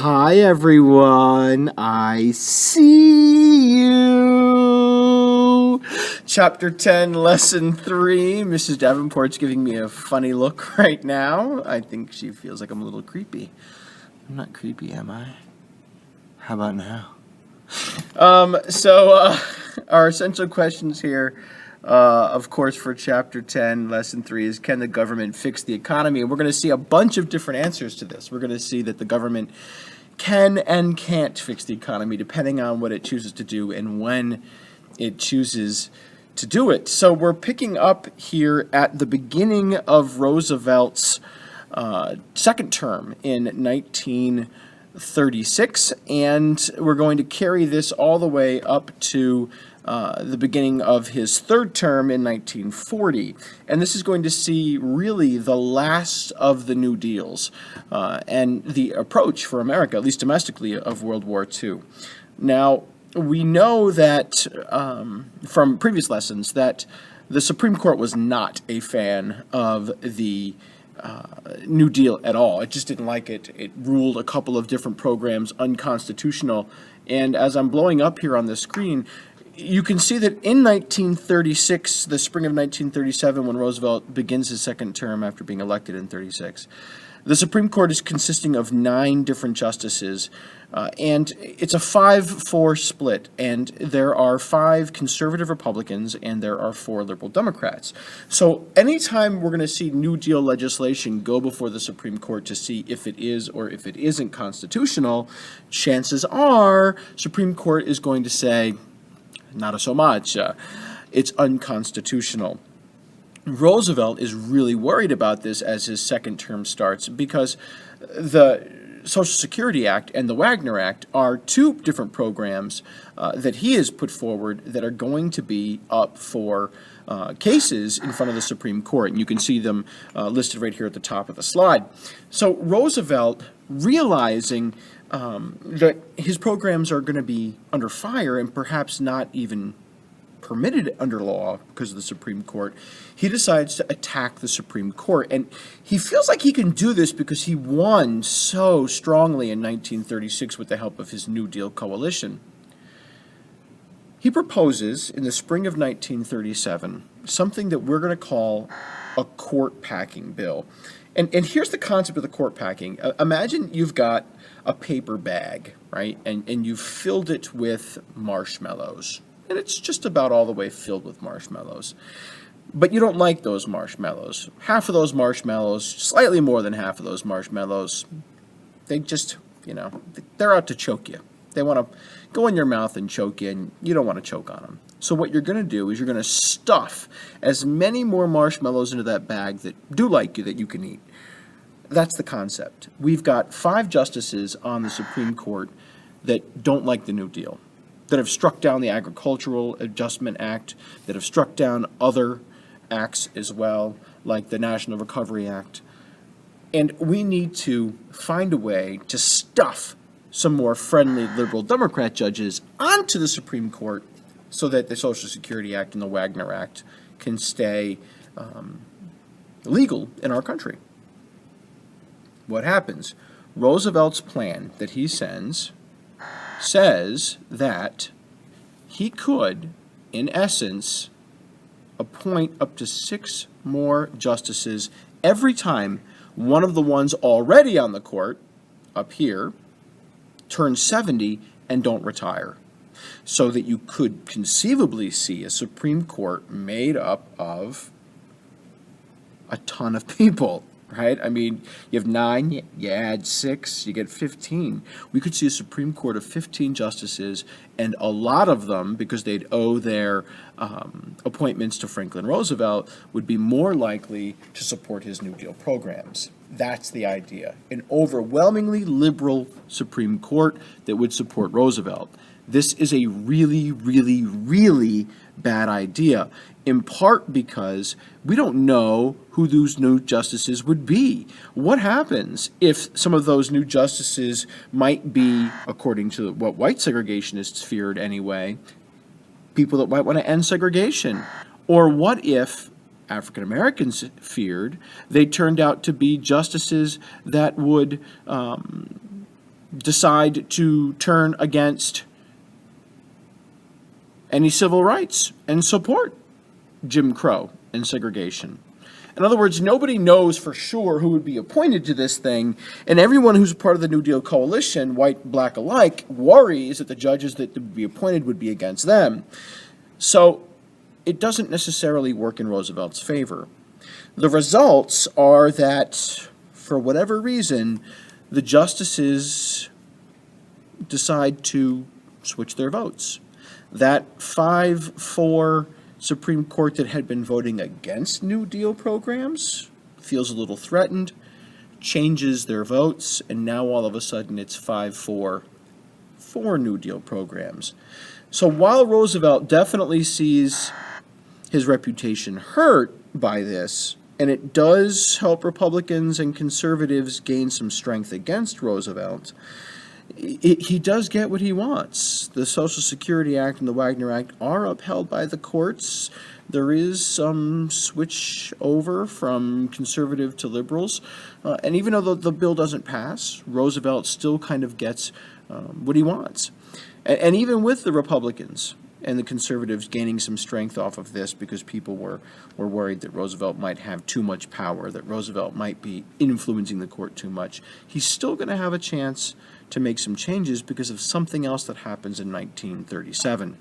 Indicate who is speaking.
Speaker 1: Hi everyone, I see you. Chapter 10, Lesson 3. Mrs. Davenport's giving me a funny look right now. I think she feels like I'm a little creepy. I'm not creepy, am I? How about now? Our essential questions here, of course, for Chapter 10, Lesson 3 is, can the government fix the economy? And we're going to see a bunch of different answers to this. We're going to see that the government can and can't fix the economy depending on what it chooses to do and when it chooses to do it. So we're picking up here at the beginning of Roosevelt's second term in 1936, and we're going to carry this all the way up to the beginning of his third term in 1940. And this is going to see really the last of the New Deals and the approach for America, at least domestically, of World War II. Now, we know that from previous lessons that the Supreme Court was not a fan of the New Deal at all. It just didn't like it. It ruled a couple of different programs unconstitutional. And as I'm blowing up here on the screen, you can see that in 1936, the spring of 1937, when Roosevelt begins his second term after being elected in 36, the Supreme Court is consisting of 9 different justices, and it's a 5-4 split, and there are 5 conservative Republicans and there are 4 liberal Democrats. So anytime we're going to see New Deal legislation go before the Supreme Court to see if it is or if it isn't constitutional, chances are Supreme Court is going to say, not so much, it's unconstitutional. Roosevelt is really worried about this as his second term starts because the Social Security Act and the Wagner Act are 2 different programs that he has put forward that are going to be up for cases in front of the Supreme Court. And you can see them listed right here at the top of the slide. So Roosevelt, realizing that his programs are going to be under fire and perhaps not even permitted under law because of the Supreme Court, he decides to attack the Supreme Court. And he feels like he can do this because he won so strongly in 1936 with the help of his New Deal coalition. He proposes in the spring of 1937 something that we're going to call a court packing bill. And here's the concept of the court packing. Imagine you've got a paper bag, right? And you've filled it with marshmallows. And it's just about all the way filled with marshmallows. But you don't like those marshmallows. Half of those marshmallows, slightly more than half of those marshmallows, they just, they're out to choke you. They want to go in your mouth and choke you, and you don't want to choke on them. So what you're going to do is you're going to stuff as many more marshmallows into that bag that do like you that you can eat. That's the concept. We've got 5 justices on the Supreme Court that don't like the New Deal, that have struck down the Agricultural Adjustment Act, that have struck down other acts as well, like the National Recovery Act. And we need to find a way to stuff some more friendly liberal Democrat judges onto the Supreme Court so that the Social Security Act and the Wagner Act can stay legal in our country. What happens? Roosevelt's plan that he sends says that he could, in essence, appoint up to 6 more justices every time one of the ones already on the court, up here, turns 70 and don't retire. So that you could conceivably see a Supreme Court made up of a ton of people. Right? I mean, you have 9, you add 6, you get 15. We could see a Supreme Court of 15 justices, and a lot of them, because they'd owe their appointments to Franklin Roosevelt, would be more likely to support his New Deal programs. That's the idea. An overwhelmingly liberal Supreme Court that would support Roosevelt. This is a really, really, really bad idea, in part because we don't know who those new justices would be. What happens if some of those new justices might be, according to what white segregationists feared anyway, people that might want to end segregation? Or what if African Americans feared they turned out to be justices that would decide to turn against any civil rights and support Jim Crow and segregation. In other words, nobody knows for sure who would be appointed to this thing, and everyone who's part of the New Deal coalition, white, black alike, worries that the judges that would be appointed would be against them. So it doesn't necessarily work in Roosevelt's favor. The results are that, for whatever reason, the justices decide to switch their votes. That 5-4 Supreme Court that had been voting against New Deal programs feels a little threatened, changes their votes, and now all of a sudden it's 5-4 for New Deal programs. So while Roosevelt definitely sees his reputation hurt by this, and it does help Republicans and conservatives gain some strength against Roosevelt, he does get what he wants. The Social Security Act and the Wagner Act are upheld by the courts. There is some switch over from conservative to liberals. And even though the bill doesn't pass, Roosevelt still kind of gets what he wants. And even with the Republicans and the conservatives gaining some strength off of this because people were worried that Roosevelt might have too much power, that Roosevelt might be influencing the court too much, he's still going to have a chance to make some changes because of something else that happens in 1937.